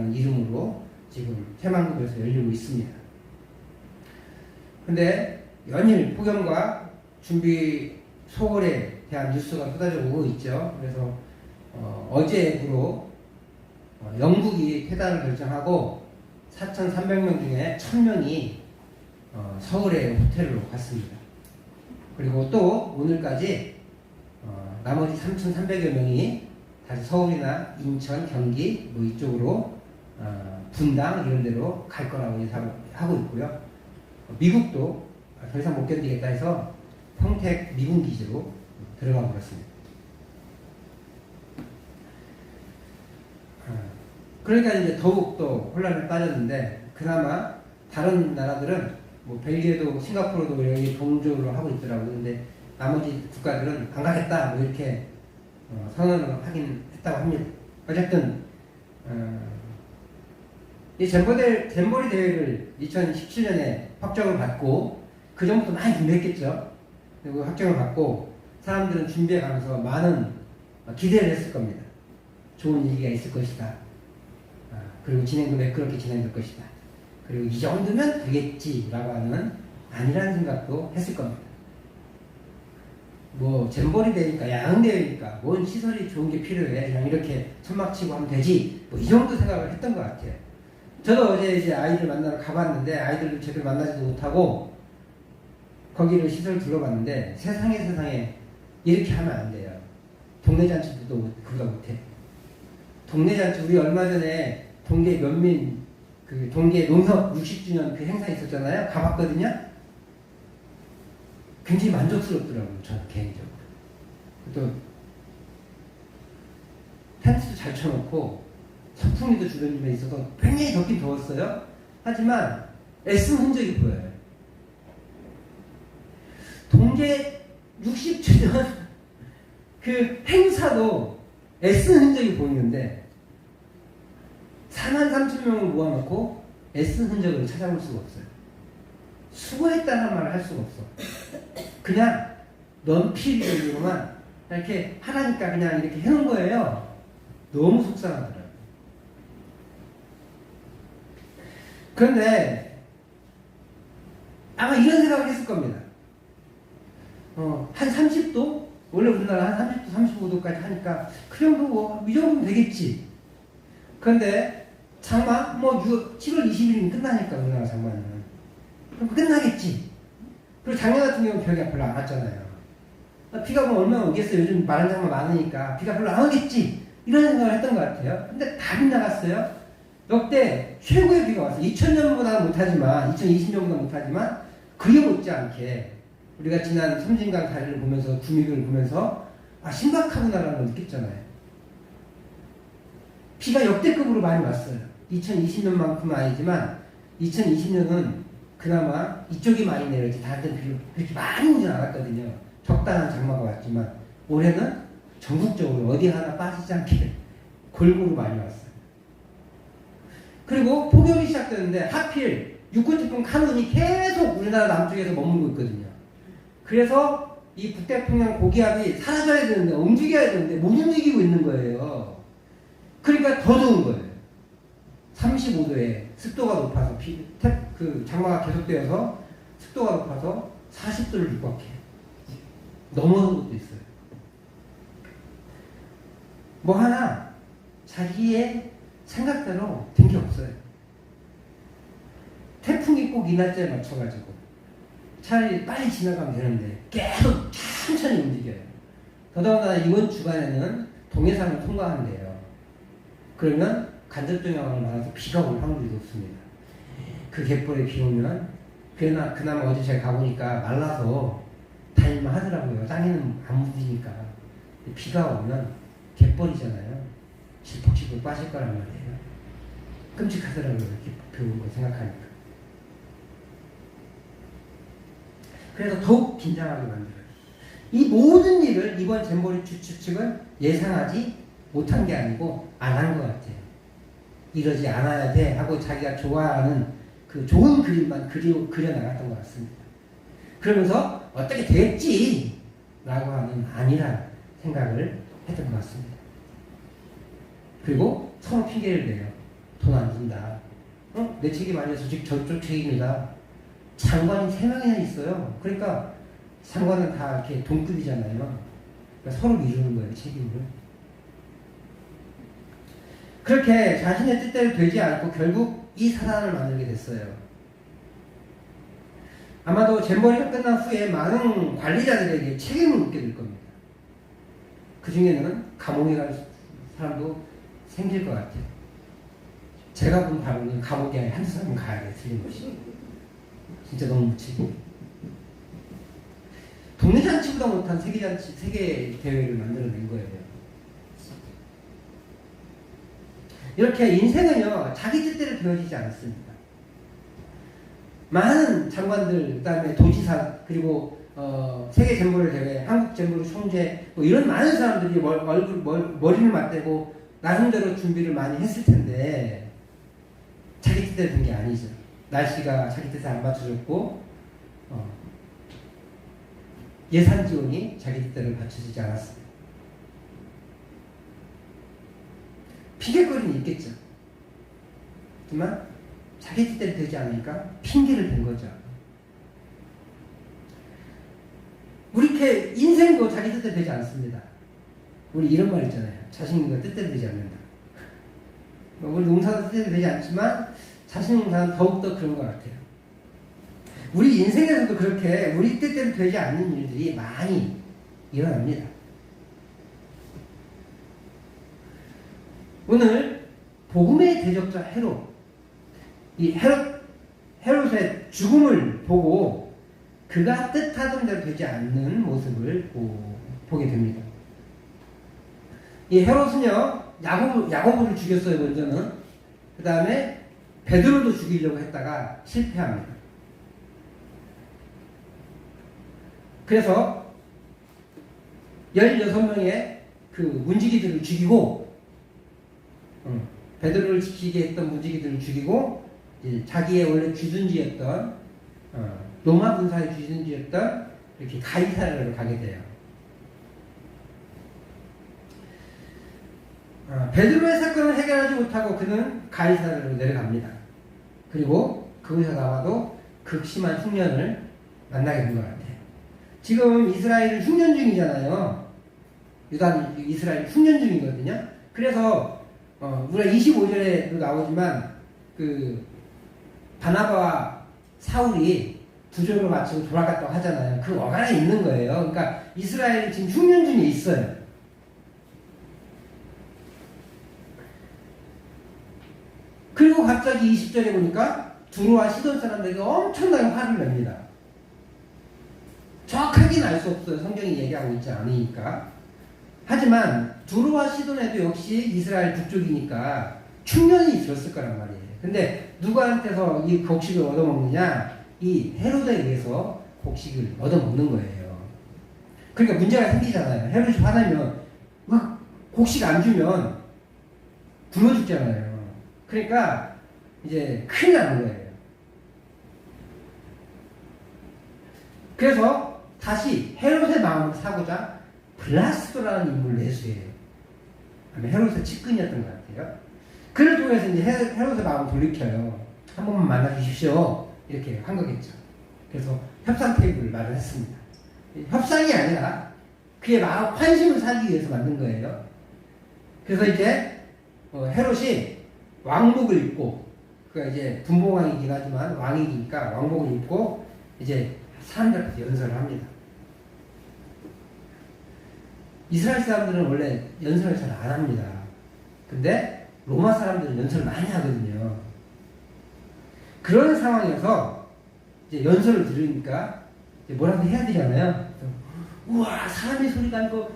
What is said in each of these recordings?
대회라는 이름으로 지금 새만금에서 열리고 있습니다. 근데 연일 폭염과 준비 소홀에 대한 뉴스가 쏟아져 오고 있죠. 그래서 어제부로 영국이 퇴단을 결정하고 4,300명 중에 1,000명이 서울의 호텔로 갔습니다. 그리고 또 오늘까지 나머지 3,300여 명이 다시 서울이나 인천, 경기 뭐 이쪽으로 분당 이런 데로 갈 거라고 예상하고 있고요. 미국도 더 이상 못 견디겠다 해서 평택 미군 기지로 들어가고 그렇습니다. 그러니까 이제 더욱 또 혼란에 빠졌는데, 그나마 다른 나라들은 뭐 벨기에도 싱가포르도 여기 동조를 하고 있더라고요. 근데 나머지 국가들은 안 가겠다 뭐 이렇게 선언을 하긴 했다고 합니다. 어쨌든 이 잼버리 대회를 2017년에 확정을 받고, 그 전부터 많이 준비했겠죠. 그리고 확정을 받고 사람들은 준비해 가면서 많은 기대를 했을 겁니다. 좋은 얘기가 있을 것이다. 그리고 진행도 매끄럽게 진행될 것이다. 그리고 이 정도면 되겠지라고 하는 아니라는 생각도 했을 겁니다. 뭐 잼버리 대회니까, 야흥 대회니까 뭔 시설이 좋은 게 필요해, 그냥 이렇게 천막치고 하면 되지, 뭐 이 정도 생각을 했던 것 같아요. 저도 어제 이제 아이들 만나러 가봤는데 아이들도 제대로 만나지도 못하고 거기를 시설 둘러봤는데, 세상에 이렇게 하면 안 돼요. 동네 잔치도 그보다 못해. 동네 잔치, 우리 얼마 전에 동계 면민 그 동계 농협 60주년 그 행사 있었잖아요. 가봤거든요. 굉장히 만족스럽더라고요, 저는 개인적으로. 또 텐트도 잘 쳐놓고 선풍기도 주변에 있어서 굉장히 덥긴 더웠어요. 하지만 애쓴 흔적이 보여요. 동계 60주년 그 행사도 애쓴 흔적이 보이는데 43,000명을 모아놓고 애쓴 흔적을 찾아볼 수가 없어요. 수고했다는 말을 할 수가 없어. 그냥 넌필적으로만 이렇게 하라니까 그냥 이렇게 해놓은 거예요. 너무 속상하더라고요. 그런데 아마 이런 생각을 했을 겁니다. 한 30도? 원래 우리나라 한 30도, 35도까지 하니까 그 정도 뭐 이 정도면 되겠지. 그런데 장마 뭐 7월 20일이면 끝나니까, 우리나라 장마는 그럼 끝나겠지. 그리고 작년 같은 경우는 비가 별로 안 왔잖아요. 비가 뭐 얼마나 오겠어요. 요즘 마른 장마 많으니까 비가 별로 안 오겠지, 이런 생각을 했던 것 같아요. 근데 다 빗나갔어요. 역대 최고의 비가 왔어요. 2000년보다는 못하지만, 2020년보다 못하지만 그에 못지않게 우리가 지난 섬진강 다리를 보면서, 구미를 보면서 심각하구나라는 걸 느꼈잖아요. 비가 역대급으로 많이 왔어요. 2020년만큼은 아니지만 2020년은 그나마 이쪽이 많이 내렸지 다른 데는 그렇게 많이 오진 않았거든요. 적당한 장마가 왔지만 올해는 전국적으로 어디 하나 빠지지 않게 골고루 많이 왔어요. 그리고 폭염이 시작되는데 하필 육군태풍 카눈이 계속 우리나라 남쪽에서 머물고 있거든요. 그래서 이 북태평양 고기압이 사라져야 되는데, 움직여야 되는데 못 움직이고 있는 거예요. 그러니까 더 더운 거예요. 35도에 습도가 높아서 그 장마가 계속되어서 습도가 높아서 40도를 육박해. 넘어선 것도 있어요. 뭐 하나 자기의 생각대로 된 게 없어요. 태풍이 꼭 이 날짜에 맞춰가지고 차라리 빨리 지나가면 되는데 계속 천천히 움직여요. 더더군다나 이번 주간에는 동해상을 통과한대요. 그러면 간접 영향을 받아서 비가 올 확률이 높습니다. 그 갯벌에 비 오면, 그나마 어제 제가 가보니까 말라서 다닐만 하더라고요. 땅에는 안 묻으니까. 비가 오면 갯벌이잖아요. 질퍽질퍽 빠질 거란 말이에요. 끔찍하더라고요. 이렇게 비 오는 거 생각하니까. 그래서 더욱 긴장하게 만들어요. 이 모든 일을 이번 잼버리 주최 측은 예상하지 못한 게 아니고 안 한 것 같아요. 이러지 않아야 돼 하고 자기가 좋아하는 그 좋은 그림만 그려나갔던 것 같습니다. 그러면서 어떻게 됐지 라고 하는 아니란 생각을 했던 것 같습니다. 그리고 서로 핑계를 대요. 돈 안 준다. 내 책임 아니어서 저쪽 책임이다. 장관이 3명이나 있어요. 그러니까 장관은 다 이렇게 동급이잖아요. 그러니까 서로 미루는 거예요, 책임을. 그렇게 자신의 뜻대로 되지 않고 결국 이 사단을 만들게 됐어요. 아마도 잼버리가 끝난 후에 많은 관리자들에게 책임을 묻게 될 겁니다. 그 중에는 감옥에 갈 사람도 생길 것 같아요. 제가 본 바로는 감옥에 한두 사람은 가야 돼, 틀림없이. 진짜 너무 무책임해. 동네 잔치보다 못한 세계 대회를 만들어낸 거예요. 이렇게 인생은요, 자기 뜻대로 되어지지 않습니다. 많은 장관들, 그 다음에 도지사, 그리고 세계 잼버리 대회, 한국 잼버리 총재, 뭐 이런 많은 사람들이 머리를 맞대고 나름대로 준비를 많이 했을 텐데 자기 뜻대로 된 게 아니죠. 날씨가 자기 뜻에 안 맞춰졌고 예산 지원이 자기 뜻대로 맞춰지지 않았습니다. 핑계거리는 있겠죠. 하지만 자기 뜻대로 되지 않으니까 핑계를 댄 거죠. 우리 이렇게 인생도 자기 뜻대로 되지 않습니다. 우리 이런 말 있잖아요. 자신과 뜻대로 되지 않는다. 우리 농사도 뜻대로 되지 않지만 자신 농사는 더욱더 그런 것 같아요. 우리 인생에서도 그렇게 우리 뜻대로 되지 않는 일들이 많이 일어납니다. 오늘 복음의 대적자 헤롯, 이 헤롯의 죽음을 보고 그가 뜻하던 대로 되지 않는 모습을 보게 됩니다. 이 헤롯은요, 야고보를 죽였어요, 먼저는. 그 다음에 베드로도 죽이려고 했다가 실패합니다. 그래서 16명의 그 문지기들을 죽이고, 베드로를 지키게 했던 문지기들을 죽이고, 자기의 원래 주둔지였던, 로마 군사의 주둔지였던 이렇게 가이사랴로 가게 돼요. 베드로의 사건을 해결하지 못하고 그는 가이사랴로 내려갑니다. 그리고 거기서 나와도 극심한 흉년을 만나게 된 것 같아요. 지금 이스라엘은 흉년 중이잖아요. 이스라엘 흉년 중이거든요. 그래서 우리가 25절에도 나오지만 그 바나바와 사울이 부조를 마치고 돌아갔다고 하잖아요. 그 어간에 있는 거예요. 그러니까 이스라엘이 지금 흉년 중에 있어요. 그리고 갑자기 20절에 보니까 두로와 시돈 사람들에게 엄청나게 화를 냅니다. 정확하게는 알 수 없어요. 성경이 얘기하고 있지 않으니까. 하지만 두로와 시돈에도 역시 이스라엘 북쪽이니까 충년이 있었을 거란 말이에요. 근데 누구한테서 이 곡식을 얻어먹느냐? 이 헤롯에 의해서 곡식을 얻어먹는 거예요. 그러니까 문제가 생기잖아요. 헤롯이 화나면 막 곡식 안 주면 굶어 죽잖아요. 그러니까 이제 큰일 나는 거예요. 그래서 다시 헤롯의 마음을 사고자 블라스도라는 인물을 내수해요. 헤롯의 측근이었던 것 같아요. 그를 통해서 이제 헤롯의 마음을 돌이켜요. 한 번만 만나주십시오. 이렇게 한 거겠죠. 그래서 협상 테이블을 마련했습니다. 협상이 아니라 그의 마음 환심을 사기 위해서 만든 거예요. 그래서 이제 헤롯이 왕복을 입고, 그가 이제 분봉왕이긴 하지만 왕이니까 왕복을 입고 이제 사람들한테 연설을 합니다. 이스라엘 사람들은 원래 연설을 잘 안 합니다. 근데 로마 사람들은 연설을 많이 하거든요. 그런 상황에서 이제 연설을 들으니까 이제 뭐라도 해야 되잖아요. 우와, 사람의 소리가 아니고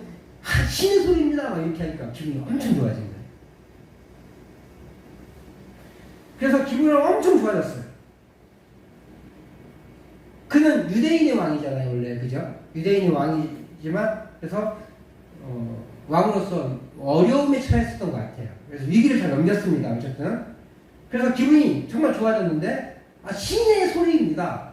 신의 소리입니다. 막 이렇게 하니까 기분이 엄청 좋아진 거예요. 그래서 기분이 엄청 좋아졌어요. 그는 유대인의 왕이잖아요, 원래. 그죠? 유대인의 왕이지만, 그래서 왕으로서 어려움에 처했었던 것 같아요. 그래서 위기를 잘 넘겼습니다. 어쨌든. 그래서 기분이 정말 좋아졌는데, 신의 소리입니다.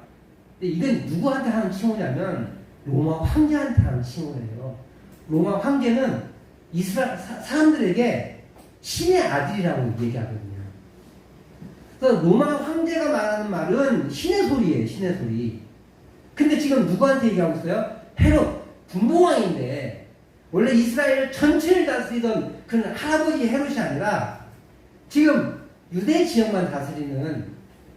근데 이건 누구한테 하는 칭호냐면 로마 황제한테 하는 칭호예요. 로마 황제는 이스라엘 사람들에게 신의 아들이라고 얘기하거든요. 그래서 로마 황제가 말하는 말은 신의 소리예요. 신의 소리. 근데 지금 누구한테 얘기하고 있어요? 헤롯 분봉왕인데 원래 이스라엘 전체를 다스리던 그 할아버지 헤롯이 아니라 지금 유대 지역만 다스리는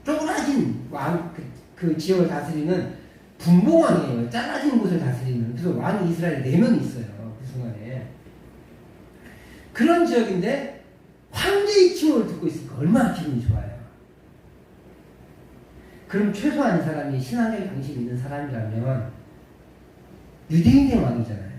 쪼그라진 왕, 그 지역을 다스리는 분봉왕이에요. 잘라진 곳을 다스리는. 그래서 왕이 이스라엘 4명이 있어요. 그 순간에. 그런 지역인데 황제의 칭호를 듣고 있으니까 얼마나 기분이 좋아요. 그럼 최소한 이 사람이 신앙의 당신이 있는 사람이라면 유대인의 왕이잖아요.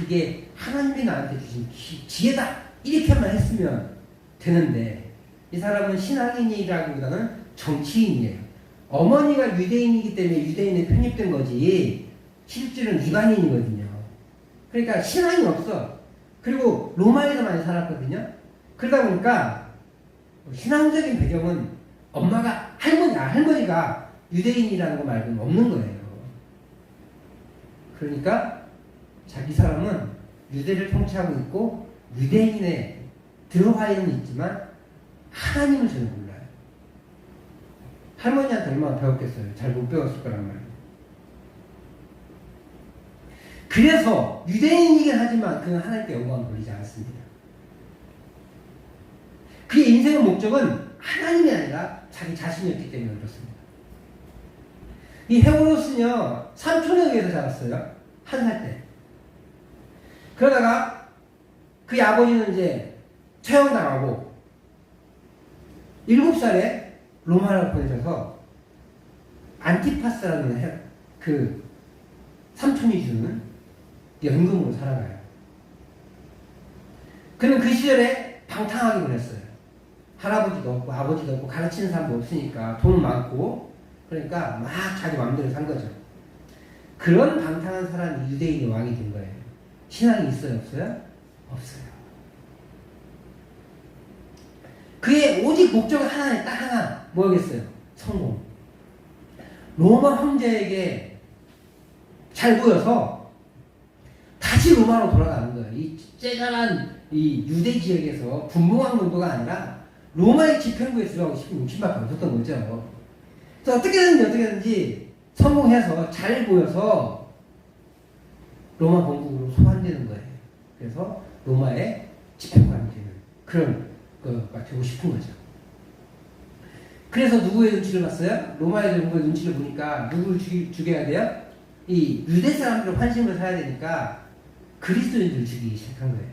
이게 하나님이 나한테 주신 지혜다 이렇게만 했으면 되는데 이 사람은 신앙인이라기보다는 정치인이에요. 어머니가 유대인이기 때문에 유대인에 편입된 거지 실질은 이방인이거든요. 그러니까 신앙이 없어. 그리고 로마에서 많이 살았거든요. 그러다 보니까 신앙적인 배경은 엄마가 할머니가 유대인이라는 거 말고는 없는 거예요. 그러니까 자기 사람은 유대를 통치하고 있고 유대인에 들어가야는 있지만 하나님을 전혀 몰라요. 할머니한테 얼마나 배웠겠어요. 잘 못 배웠을 거란 말이에요. 그래서 유대인이긴 하지만 그는 하나님께 영광을 돌리지 않았습니다. 그의 인생의 목적은 하나님이 아니라 자기 자신이었기 때문에 그렇습니다. 이 헤로스는요, 삼촌에 의해서 자랐어요. 1살 때. 그러다가 그의 아버지는 이제 처형당하고 7살에 로마를 보내셔서 안티파스라는 그 삼촌이 주는 연금으로 살아가요. 그는 그 시절에 방탕하게 보냈어요. 할아버지도 없고 아버지도 없고 가르치는 사람도 없으니까 돈 많고 그러니까 막 자기 마음대로 산 거죠. 그런 방탕한 사람이 유대인의 왕이 된 거예요. 신앙이 있어요? 없어요? 없어요. 그의 오직 목적은 하나에 딱 하나 뭐겠어요? 성공. 로마 황제에게 잘 보여서 다시 로마로 돌아가는 거예요. 이 째잘한 이 유대 지역에서 분봉왕 정도가 아니라 로마의 집행부에 들어가고 싶은 욕심밖에 없었던 거죠. 그래서 어떻게든지 성공해서 잘 보여서 로마 본국으로 소환되는 거예요. 그래서 로마의 집행관이 되는 그런 거가 되고 싶은 거죠. 그래서 누구의 눈치를 봤어요? 로마의 정부의 눈치를 보니까 누구를 죽여야 돼요? 이 유대 사람들을 환심을 사야 되니까 그리스도인들을 죽이기 시작한 거예요.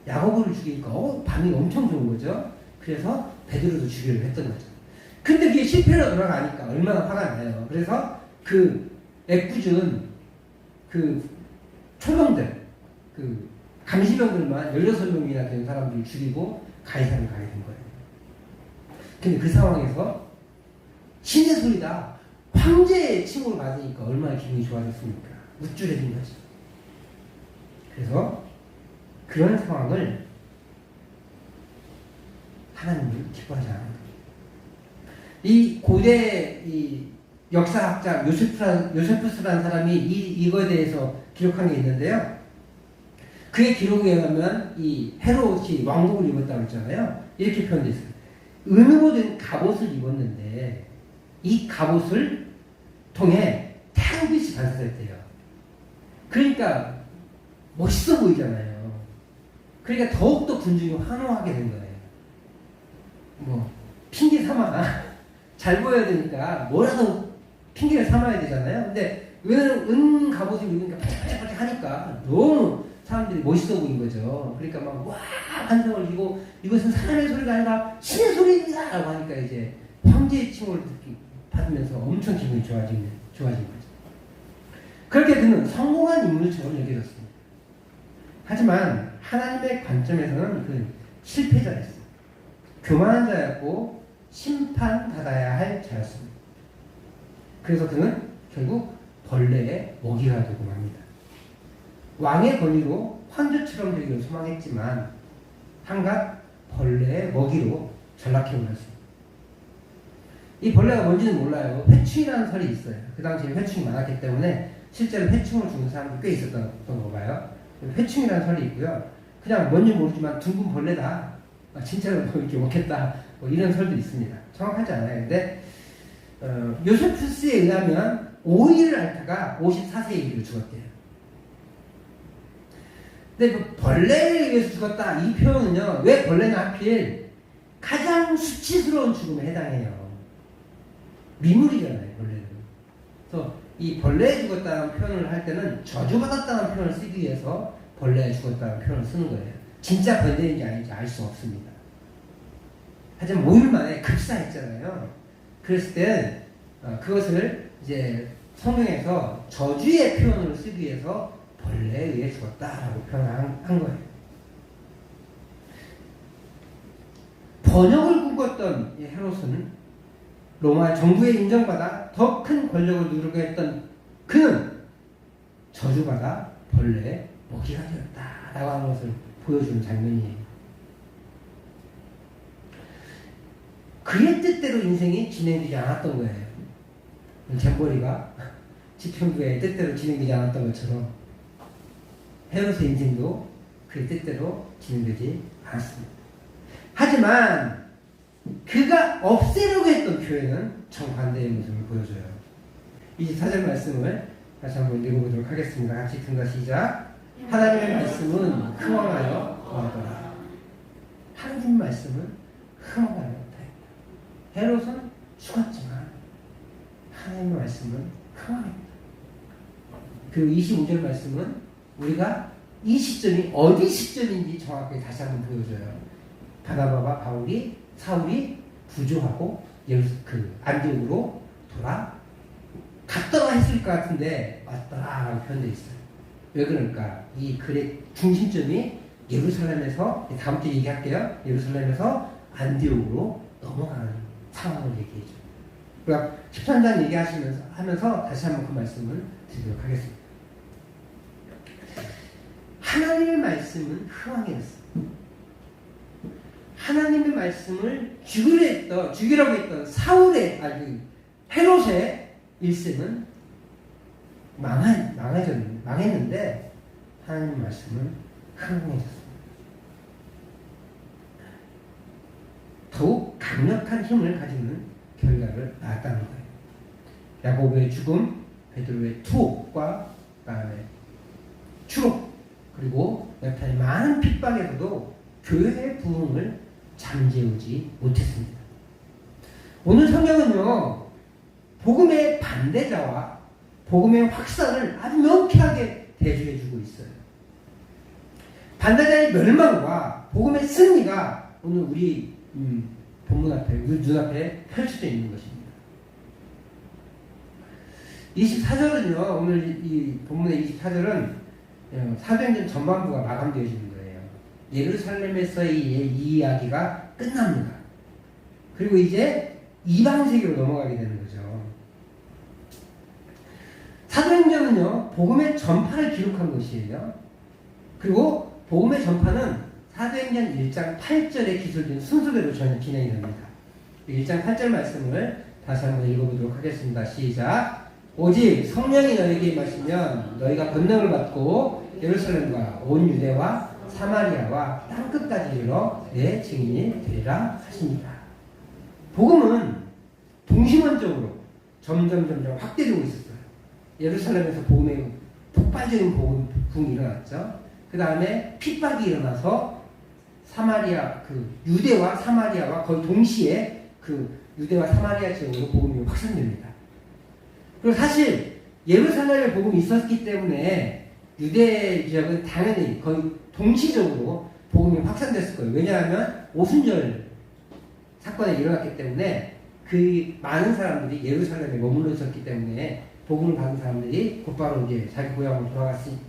야고보를 죽이니까 반응이 엄청 좋은 거죠. 그래서 베드로도 죽이려고 했던 거죠. 근데 그게 실패로 돌아가니까 얼마나 화가 나요. 그래서 그 애꿎은 그 초병들, 그 감시병들만 16명이나 된 사람들을 죽이고 가이사를 가게 된 거예요. 근데 그 상황에서 신의 소리다. 황제의 칭호를 받으니까 얼마나 기분이 좋아졌습니까? 우쭐해진 거죠. 그래서 그런 상황을 하나님이 기뻐하지 않은 거예요. 이 고대 이 역사학자 요세푸스라는 사람이 이거에 대해서 기록한 게 있는데요. 그의 기록에 의하면 이 헤롯이 왕복을 입었다고 했잖아요. 이렇게 표현되어 있어요. 은으로 된 갑옷을 입었는데 이 갑옷을 통해 태양빛이 반사됐대요. 그러니까 멋있어 보이잖아요. 그러니까 더욱더 군중이 환호하게 된 거예요. 뭐 핑계 삼아 잘 보여야 되니까 뭐라도 핑계를 삼아야 되잖아요. 근데 은 갑옷을 입으니까 반짝반짝 하니까 너무 사람들이 멋있어 보인 거죠. 그러니까 막 와 환성을 이고 이것은 사람의 소리가 아니라 신의 소리입니다 라고 하니까 이제 황제의 칭호를 받으면서 엄청 기분이 좋아진 거죠. 그렇게 그는 성공한 인물처럼 여겨졌습니다. 하지만 하나님의 관점에서는 그는 실패자였어요. 교만한 자였고 심판받아야 할 자였습니다. 그래서 그는 결국 벌레의 먹이가 되고 맙니다. 왕의 권위로 황제처럼 되기를 소망했지만 한갓 벌레의 먹이로 전락해버렸습니다. 이 벌레가 뭔지는 몰라요. 회충이라는 설이 있어요. 그 당시에 회충이 많았기 때문에 실제로 회충을 죽는 사람도 꽤 있었던 거 봐요. 회충이라는 설이 있고요. 그냥 뭔지 모르지만 둥근 벌레다. 진짜로 이렇게 먹겠다 뭐 이런 설도 있습니다. 정확하지 않아요. 근데 요세푸스에 의하면 오히를 앓다가 54세에 이르러 죽었대요. 근데 그 벌레에 의해서 죽었다 이 표현은요, 왜 벌레는 하필 가장 수치스러운 죽음에 해당해요. 미물이잖아요, 벌레는. 그래서 이 벌레에 죽었다는 표현을 할 때는 저주받았다는 표현을 쓰기 위해서 벌레에 죽었다는 표현을 쓰는 거예요. 진짜 벌레인지 아닌지 알 수 없습니다. 하지만 5일 만에 급사했잖아요. 그랬을 땐 그것을 이제 성경에서 저주의 표현을 쓰기 위해서 벌레에 의해 죽었다라고 표현한 거예요. 번역을 꿈꿨던 이 헤롯은 로마 정부에 인정받아 더 큰 권력을 누리고 했던 그는 저주받아 벌레의 먹이가 되었다라고 하는 것을 보여주는 장면이에요. 그의 뜻대로 인생이 진행되지 않았던 거예요. 잼버리가 지평교의 뜻대로 진행되지 않았던 것처럼 헤롯의 인생도 그의 뜻대로 진행되지 않았습니다. 하지만 그가 없애려고 했던 교회는 정반대의 모습을 보여줘요. 24절 말씀을 다시 한번 읽어보도록 하겠습니다. 같이 읽습니다. 시작. 하나님의 말씀은 흥왕하여 더하더라. 하나님의 말씀은 흥왕하여 더했다. 헤롯은 죽었지만 하나님의 말씀은 흥왕했다. 그리고 25절 말씀은 우리가 이 시점이 어디 시점인지 정확하게 다시 한번 보여줘요. 바나바와 바울이 사울이 부조하고 안디옥으로 갔더라 했을 것 같은데 왔더라라고 표현되어 있어요. 왜 그럴까? 이 글의 중심점이 예루살렘에서, 다음 주에 얘기할게요. 예루살렘에서 안디옥으로 넘어가는 상황을 얘기해줘. 그러니까 13장 얘기하면서 다시 한번 그 말씀을 드리도록 하겠습니다. 하나님의 말씀은 흥왕이었어요. 하나님의 말씀을 죽이라고 했던 헤롯의 일생은 망했는데 하나님의 말씀은 흥왕해졌습니다. 더욱 강력한 힘을 가지는 결과를 낳았다는 거예요. 야고보의 죽음, 베드로의 투옥과 그다음에 추록, 그리고 여타의 많은 핍박에서도 교회의 부흥을 잠재우지 못했습니다. 오늘 성경은요, 복음의 반대자와 복음의 확산을 아주 명쾌하게 대조해주고 있어요. 반대자의 멸망과 복음의 승리가 오늘 우리 본문 앞에, 우리 눈앞에 펼쳐져 있는 것입니다. 24절은요, 오늘 이 본문의 24절은 사도행전 전반부가 마감되어지는 거예요. 예루살렘에서의 이 이야기가 끝납니다. 그리고 이제 이방 세계로 넘어가게 되는 거죠. 사도행전은요, 복음의 전파를 기록한 것이에요. 그리고 복음의 전파는 사도행전 1장 8절에 기술된 순서대로 전혀 진행이 됩니다. 1장 8절 말씀을 다시 한번 읽어보도록 하겠습니다. 시작. 오직 성령이 너에게 임하시면 너희가 권능을 받고 예루살렘과 온 유대와 사마리아와 땅끝까지 이르러 내 증인이 되리라 하십니다. 복음은 동시원적으로 점점 확대되고 있었어요. 예루살렘에서 복음의 폭발적인 부흥이 일어났죠. 그 다음에 핍박이 일어나서 유대와 사마리아와 거의 동시에 유대와 사마리아 지역으로 복음이 확산됩니다. 그리고 사실 예루살렘에 복음이 있었기 때문에 유대 지역은 당연히 거의 동시적으로 복음이 확산됐을 거예요. 왜냐하면 오순절 사건이 일어났기 때문에 그 많은 사람들이 예루살렘에 머물러 있었기 때문에 복음을 받은 사람들이 곧바로 이제 자기 고향으로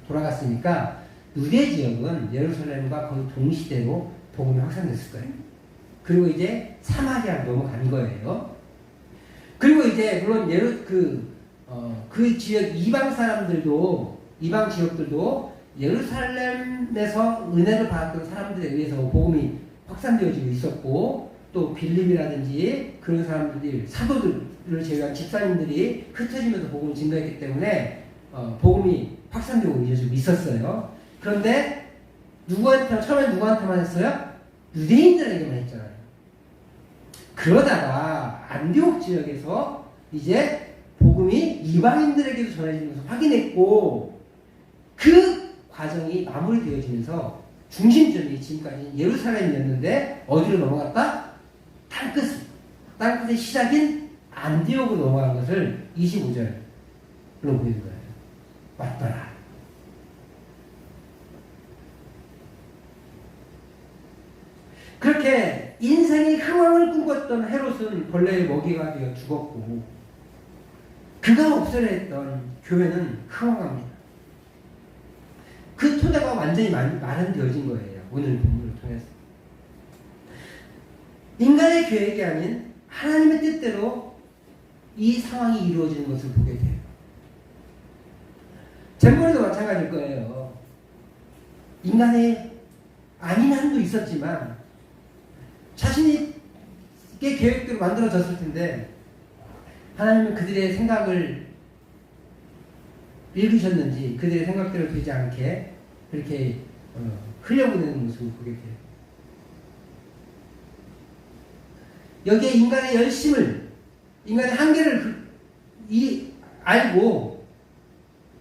돌아갔으니까 유대 지역은 예루살렘과 거의 동시대로 복음이 확산됐을 거예요. 그리고 이제 사마리아로 넘어간 거예요. 그리고 이제 물론 그 지역 이방 지역들도 예루살렘에서 은혜를 받았던 사람들에 의해서 복음이 확산되어지고 있었고, 또 빌립이라든지 그런 사람들이 사도들을 제외한 집사님들이 흩어지면서 복음을 증거했기 때문에 복음이 확산되고 이어지고 있었어요. 그런데 처음에 누구한테만 했어요? 유대인들에게만 했잖아요. 그러다가 안디옥 지역에서 이제 복음이 이방인들에게도 전해지는 것을 확인했고, 그 과정이 마무리되어지면서 중심점이 지금까지 예루살렘이었는데 어디로 넘어갔다? 땅끝의 시작인 안디옥으로 넘어간 것을 25절로 보이는 거예요. 맞더라. 그렇게 인생의 흥황을 꿈꿨던 헤롯은 벌레의 먹이가 되어 죽었고, 그가 없애려 했던 교회는 흥황합니다. 그 토대가 완전히 마련되어진 거예요. 오늘 본문을 통해서. 인간의 계획이 아닌 하나님의 뜻대로 이 상황이 이루어지는 것을 보게 돼요. 잼버리도 마찬가지일 거예요. 인간의 아닌 한도 있었지만 자신의 계획대로 만들어졌을 텐데, 하나님은 그들의 생각을 읽으셨는지 그들의 생각대로 되지 않게 그렇게 흘려보내는 모습을 보게 돼요. 여기에 인간의 열심을, 인간의 한계를 알고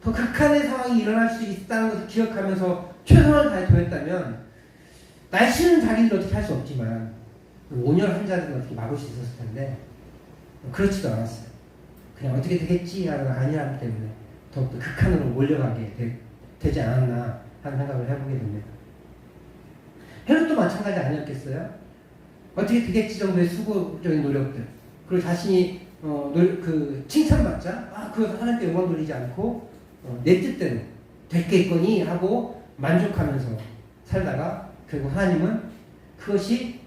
더 극한의 상황이 일어날 수 있다는 것을 기억하면서 최선을 다해 도했다면, 날씨는 자기들 어떻게 할 수 없지만 온열 환자들은 어떻게 막을 수 있었을 텐데 그렇지도 않았어요. 그냥 어떻게 되겠지 하는 안일함 때문에 더욱더 극한으로 몰려가게 되지 않았나 하는 생각을 해보게 됩니다. 헤롯도 마찬가지 아니었겠어요? 어떻게 되겠지 정도의 수고적인 노력들, 그리고 자신이 칭찬받자 그것을 하나님께 영광 돌리지 않고 내 뜻대로 됐겠거니 하고 만족하면서 살다가 결국 하나님은 그것이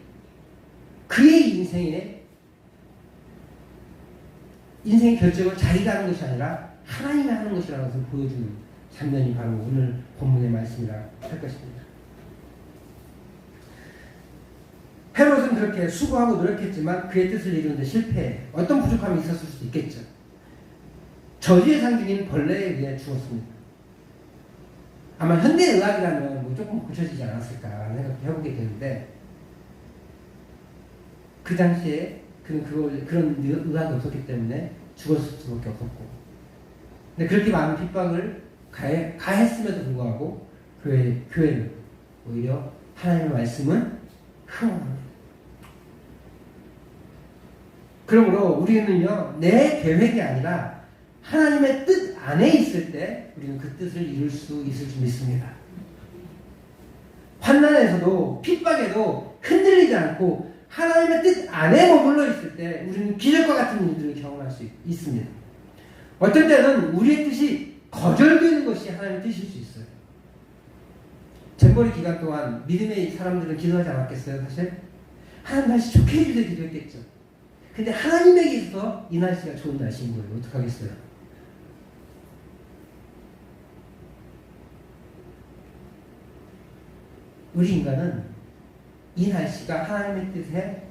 그의 인생의 결정을 자기가 하는 것이 아니라 하나님이 하는 것이라는 것을 보여주는 장면이 바로 오늘 본문의 말씀이라 할 것입니다. 헤롯은 그렇게 수고하고 노력했지만 그의 뜻을 이루는데 실패해 어떤 부족함이 있었을 수도 있겠죠. 저주의 상징인 벌레에 의해 죽었습니다. 아마 현대의학이라면 조금 고쳐지지 않았을까 하는 생각도 해보게 되는데, 그 당시에 그는 그런 의학이 없었기 때문에 죽었을 수밖에 없었고, 근데 그렇게 많은 핍박을 가했음에도 불구하고 그의 교회는 오히려 하나님의 말씀은 흥황합니다. 그러므로 우리는요, 내 계획이 아니라 하나님의 뜻 안에 있을 때 우리는 그 뜻을 이룰 수 있을 줄 믿습니다. 환난에서도 핍박에도 흔들리지 않고 하나님의 뜻 안에 머물러 있을 때 우리는 기적과 같은 일들을 경험할 수 있습니다. 어떤 때는 우리의 뜻이 거절되는 것이 하나님의 뜻일 수 있어요. 잼버리 기간 동안 믿음의 사람들은 기도하지 않았겠어요? 사실 하나님 날씨 좋게 해주세요 기도했겠죠. 근데 하나님에게 있어서 이 날씨가 좋은 날씨인 거예요. 어떡하겠어요? 우리 인간은 이 날씨가 하나님의 뜻에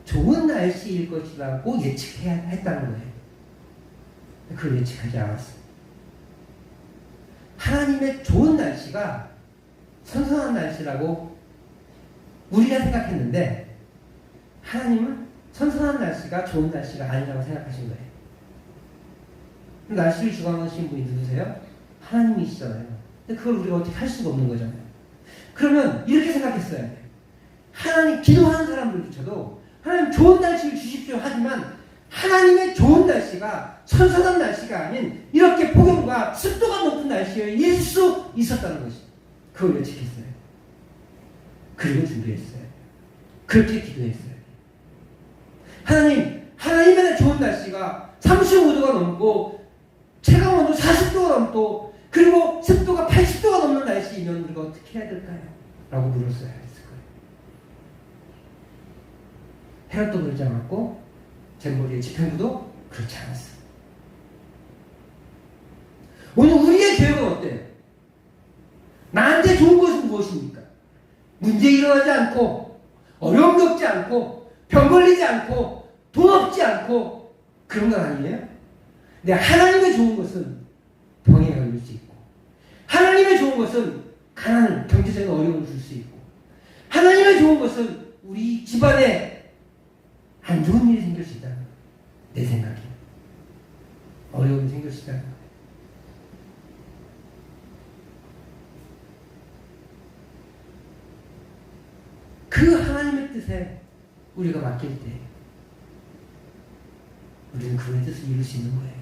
좋은 날씨일 것이라고 예측해야 했다는 거예요. 그걸 예측하지 않았어요. 하나님의 좋은 날씨가 선선한 날씨라고 우리가 생각했는데, 하나님은 선선한 날씨가 좋은 날씨가 아니라고 생각하신 거예요. 날씨를 주관하신 분이 누구세요? 하나님이시잖아요. 근데 그걸 우리가 어떻게 할 수가 없는 거잖아요. 그러면 이렇게 생각했어야 돼요. 하나님, 기도하는 사람들조차도 하나님 좋은 날씨를 주십시오 하지만 하나님의 좋은 날씨가 선선한 날씨가 아닌 이렇게 폭염과 습도가 높은 날씨에 있을 수 있었다는 것이, 그걸 예측했어요. 그리고 준비했어요. 그렇게 기도했어요. 하나님의 좋은 날씨가 35도가 넘고 체감온도 40도가 넘고 그리고 습도가 80도가 넘는 날씨이면 우리가 어떻게 해야 될까요? 라고 물었어야 했을 거예요. 헤롯도 그러지 않았고 잼버리의 집행부도 그렇지 않았어요. 오늘 우리의 계획은 어때요? 나한테 좋은 것은 무엇입니까? 문제 일어나지 않고 어려움 겪지 않고 병 걸리지 않고 돈 없지 않고 그런 건 아니에요? 근데 하나님의 좋은 것은 병에 걸릴 수 있고, 하나님의 좋은 것은 경제적인 어려움을 줄 수 있고, 하나님의 좋은 것은 우리 집안에 안 좋은 일이 생길 수 있다는 거예요. 내 생각에. 어려움이 생길 수 있다는 거예요. 그 하나님의 뜻에 우리가 맡길 때 우리는 그분의 뜻을 이룰 수 있는 거예요.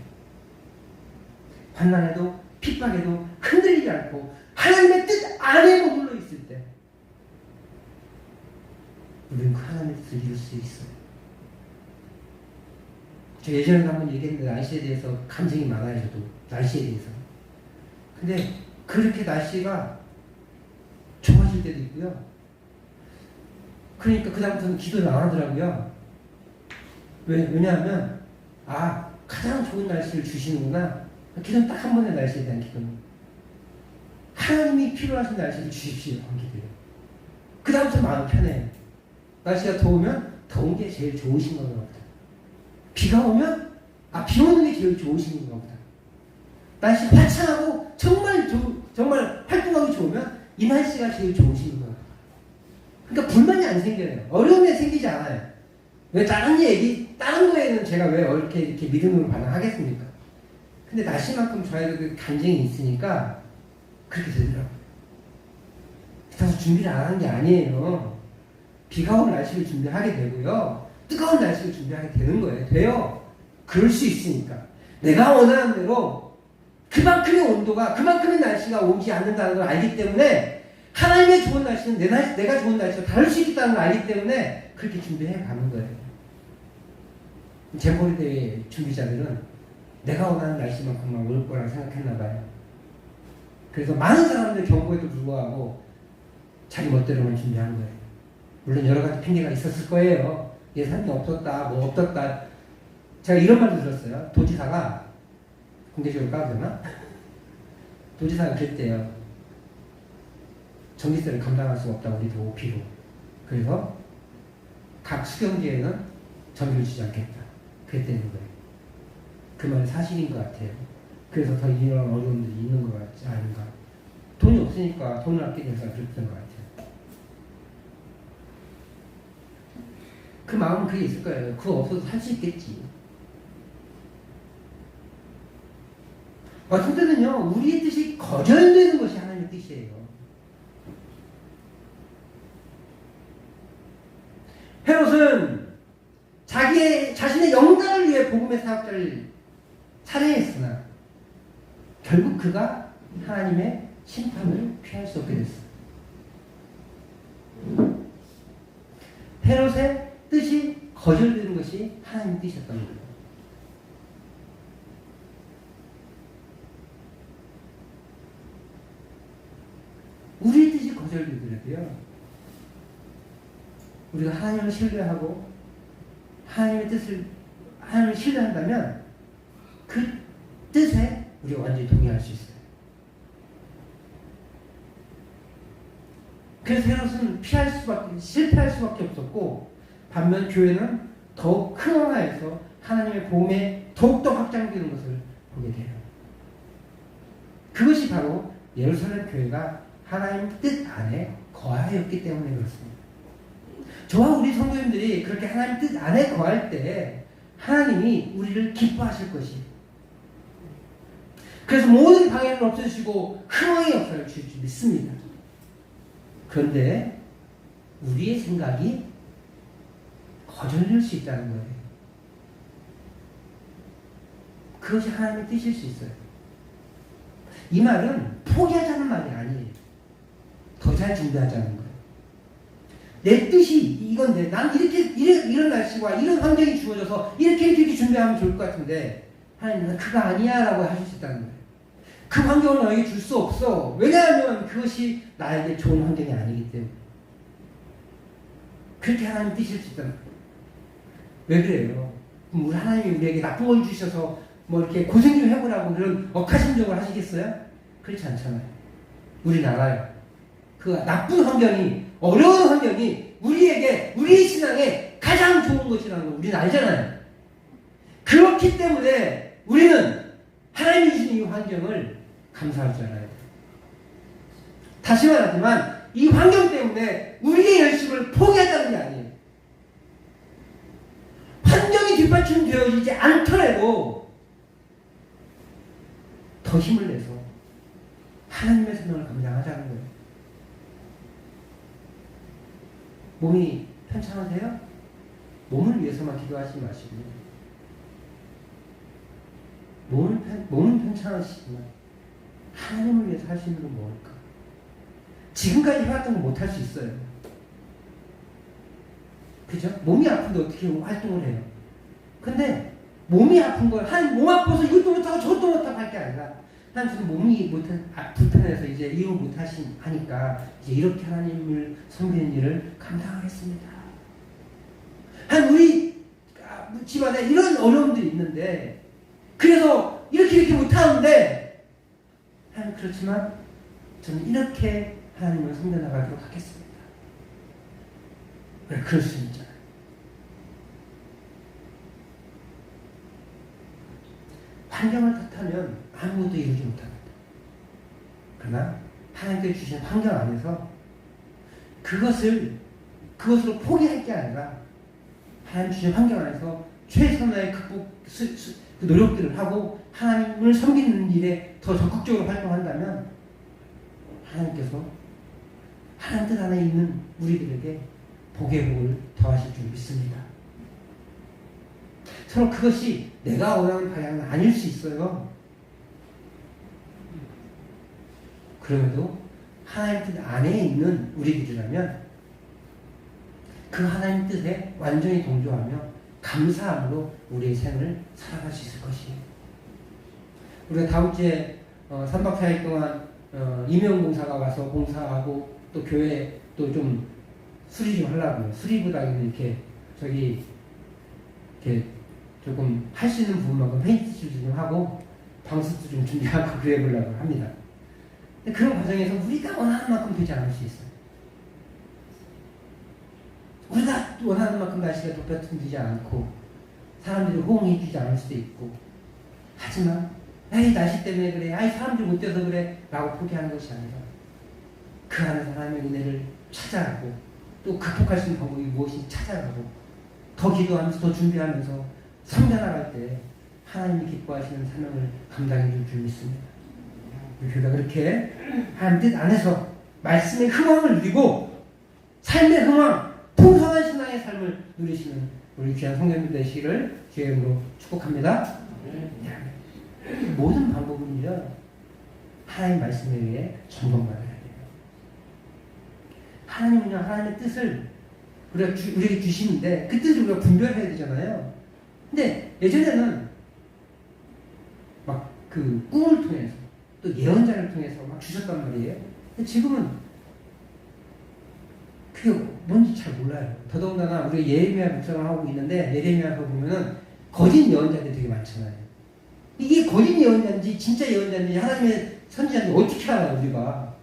환난에도 핍박에도 흔들리지 않고 하나님의 뜻 안에 머물러 있을 때 우리는 그 하나님의 뜻을 이룰 수 있어요. 저 예전에도 한번 얘기했는데 날씨에 대해서 감정이 많아요. 저도 날씨에 대해서. 근데 그렇게 날씨가 좋아질 때도 있고요. 그러니까 그 다음부터는 기도를 안 하더라고요. 왜냐하면 가장 좋은 날씨를 주시는구나. 기도는 딱 한 번의 날씨에 대한 기도는 하나님이 필요하신 날씨를 주십시오. 기도요. 그 다음부터 마음 편해요. 날씨가 더우면 더운 게 제일 좋으신 건가 보다. 비가 오면 비 오는 게 제일 좋으신 건가 보다. 날씨 화창하고 정말 활동하기 좋으면 이 날씨가 제일 좋으신 건가 보다. 그러니까 불만이 안 생겨요. 어려움이 생기지 않아요. 왜 다른 거에는 제가 왜 이렇게 믿음으로 반응하겠습니까? 근데 날씨만큼 저희도 그 감정이 있으니까 그렇게 되더라고요. 그래서 준비를 안 한 게 아니에요. 비가 올 날씨를 준비하게 되고요. 뜨거운 날씨를 준비하게 되는 거예요. 돼요. 그럴 수 있으니까. 내가 원하는 대로 그만큼의 온도가, 그만큼의 날씨가 오지 않는다는 걸 알기 때문에 하나님의 좋은 날씨는 내가 좋은 날씨와 다를 수 있다는 걸 알기 때문에 그렇게 준비해 가는 거예요. 잼버리대회 준비자들은 내가 원하는 날씨만큼만 올 거라고 생각했나 봐요. 그래서 많은 사람들 경고에도 불구하고 자기 멋대로만 준비한 거예요. 물론 여러 가지 핑계가 있었을 거예요. 예산이 없었다, 뭐 없었다. 제가 이런 말도 들었어요. 도지사가, 공개적으로 까도 되나? 도지사가 그랬대요. 전기세를 감당할 수 없다, 우리도 오피로. 그래서 각 수경지에는 전기를 주지 않겠다. 그랬다는 거예요. 그 말이 사실인 것 같아요. 그래서 더 이런 어려움들이 있는 것 같지 않은가. 돈이 없으니까 돈을 아끼는 사람 그랬던 것 같아요. 그 마음은 그게 있을 거예요. 그거 없어도 살 수 있겠지. 어떤 때는요, 우리의 뜻이 거절되는 것이 하나님의 뜻이에요. 헤롯은 자신의 영광을 위해 복음의 사역자를 살해했으나 결국 그가 하나님의 심판을 피할 수 없게 됐어. 헤롯의 뜻이 거절되는 것이 하나님의 뜻이었던 거예요. 우리의 뜻이 거절되더라도요, 우리가 하나님을 신뢰하고 하나님을 신뢰한다면 그 뜻에 우리가 완전히 동의할 수 있어요. 그래서 헤롯은 실패할 수밖에 없었고, 반면 교회는 더욱 큰 언어에서 하나님의 복음에 더욱더 확장되는 것을 보게 돼요. 그것이 바로 예루살렘 교회가 하나님 뜻 안에 거하였기 때문에 그렇습니다. 저와 우리 성도님들이 그렇게 하나님 뜻 안에 거할 때 하나님이 우리를 기뻐하실 것이에요. 그래서 모든 방해를 없애주시고 흥왕의 역사를 주실 줄 믿습니다. 그런데 우리의 생각이 거절될 수 있다는 거예요. 그것이 하나님의 뜻일 수 있어요. 이 말은 포기하자는 말이 아니에요. 더 잘 준비하자는 거예요. 내 뜻이 이건데 난 이런 날씨와 이런 환경이 주어져서 이렇게 준비하면 좋을 것 같은데 하나님은 그거 아니야 라고 하실 수 있다는 거예요. 그 환경을 너에게 줄 수 없어. 왜냐하면 그것이 나에게 좋은 환경이 아니기 때문에. 그렇게 하나님 뜻일 수 있다는 거예요. 왜 그래요? 우리 하나님이 우리에게 나쁜 걸 주셔서 뭐 이렇게 고생 좀 해보라고 그런 억하심정을 하시겠어요? 그렇지 않잖아요. 우리 알아요. 그 나쁜 환경이, 어려운 환경이 우리의 신앙에 가장 좋은 것이라는 걸 우리는 알잖아요. 그렇기 때문에 우리는 하나님이 주신 이 환경을 감사할 줄 알아야 돼요. 다시 말하지만 이 환경 때문에 우리의 열심을 포기하자는 게 아니에요. 뒷받침되어지지 않더라도 더 힘을 내서 하나님의 사명을 감당하자는 거예요. 몸이 편찮으세요? 몸을 위해서만 기도하지 마시고 몸은 편찮으시지만 하나님을 위해서 하시는 건 뭘까? 지금까지 해왔던 거 못할 수 있어요. 그죠? 몸이 아픈데 어떻게 활동을 해요? 근데 몸이 아픈 걸 몸 아파서 이것도 못하고 저것도 못하고 할 게 아니라 지금 몸이 불편해서 이제 이거 하니까 이제 이렇게 하나님을 섬기는 일을 감당하겠습니다. 우리 집안에 이런 어려움들이 있는데 그래서 이렇게 못하는데 그렇지만 저는 이렇게 하나님을 섬겨나가도록 하겠습니다. 왜 그럴 수 있잖아요. 환경을 탓하면 아무것도 이루지 못합니다. 그러나 하나님께서 주신 환경 안에서 그것으로 포기할 게 아니라 하나님 주신 환경 안에서 최선의 그 노력들을 하고 하나님을 섬기는 일에 더 적극적으로 활동한다면 하나님께서 하나님 뜻 안에 있는 우리들에게 복의 복을 더하실 줄 믿습니다. 서로 그것이 내가 원하는 방향은 아닐 수 있어요. 그럼에도 하나님 뜻 안에 있는 우리들이라면 그 하나님 뜻에 완전히 동조하며 감사함으로 우리의 생을 살아갈 수 있을 것이에요. 우리가 다음 주에 3박 4일 동안 임용봉사가 와서 봉사하고 또 교회 또 좀 수리 좀 하려고요. 수리보다는 이렇게 조금 할 수 있는 부분만큼 페인트칠도 좀 하고 방수도 좀 준비하고 그래 보려고 합니다. 근데 그런 과정에서 우리가 원하는 만큼 되지 않을 수 있어요. 우리가 원하는 만큼 날씨가 돋보여지지 않고 사람들이 호응해 주지 않을 수도 있고 하지만 에이 날씨 때문에 그래 사람들이 못 돼서 그래 라고 포기하는 것이 아니라 그 안에서 하나님의 은혜를 찾아가고 또 극복할 수 있는 방법이 무엇인지 찾아가고 더 기도하면서 더 준비하면서 성장할 때 하나님이 기뻐하시는 사명을 감당해 줄 줄 믿습니다. 우리 교회가 그렇게 하나님 뜻 안에서 말씀의 흥황을 누리고 삶의 흥황, 풍성한 신앙의 삶을 누리시는 우리 귀한 성도님들 되시기를 주의 이름으로 축복합니다. 모든 방법은요 하나님 말씀에 의해 점검받아야 돼요. 하나님은요 하나님의 뜻을 우리에게 주시는데 그 뜻을 우리가 분별해야 되잖아요. 근데 예전에는 막 그 꿈을 통해서 또 예언자를 통해서 막 주셨단 말이에요. 근데 지금은 그게 뭔지 잘 몰라요. 더더군다나 우리가 예레미야 묵상을 하고 있는데 예레미야서 보면은 거짓 예언자들이 되게 많잖아요. 이게 거짓 예언자인지 진짜 예언자인지 하나님의 선지자인지 어떻게 알아요 우리가?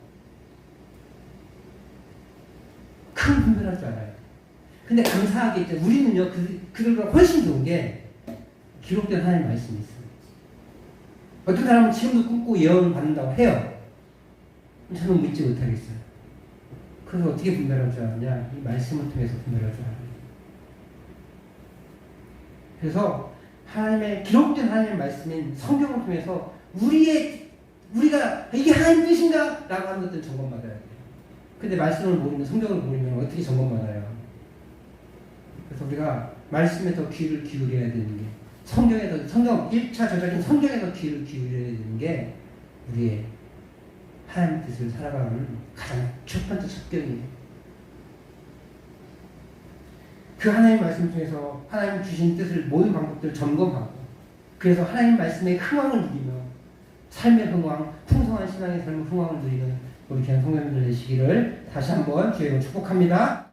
큰 분별할 줄 알아요. 근데 감사하게 이제 우리는요 그들보다 훨씬 좋은 게 기록된 하나님 말씀이 있어요. 어떤 사람은 지금도 꿈꾸고 예언을 받는다고 해요. 저는 믿지 못하겠어요. 그래서 어떻게 분별할 줄 아느냐? 이 말씀을 통해서 분별할 줄 알아요. 그래서 하나님의 기록된 하나님의 말씀인 성경을 통해서 우리가 이게 하나님 뜻인가? 라고 하는 것들 점검받아야 돼요. 근데 말씀을 모르면 성경을 모르면 어떻게 점검받아요? 그래서 우리가 말씀에 더 귀를 기울여야 되는 게 성경 1차 저작인 성경에 더 귀를 기울여야 되는 게 우리의 하나님 뜻을 살아가는 가장 첫 번째 첩경이에요. 그 하나님 말씀 중에서 하나님 주신 뜻을 모든 방법들을 점검하고 그래서 하나님 말씀의 흥황을 누리며 삶의 흥황, 풍성한 신앙의 삶의 흥황을 누리는 우리 귀한 성도님들 되시기를 다시 한번 주의 이름으로 축복합니다.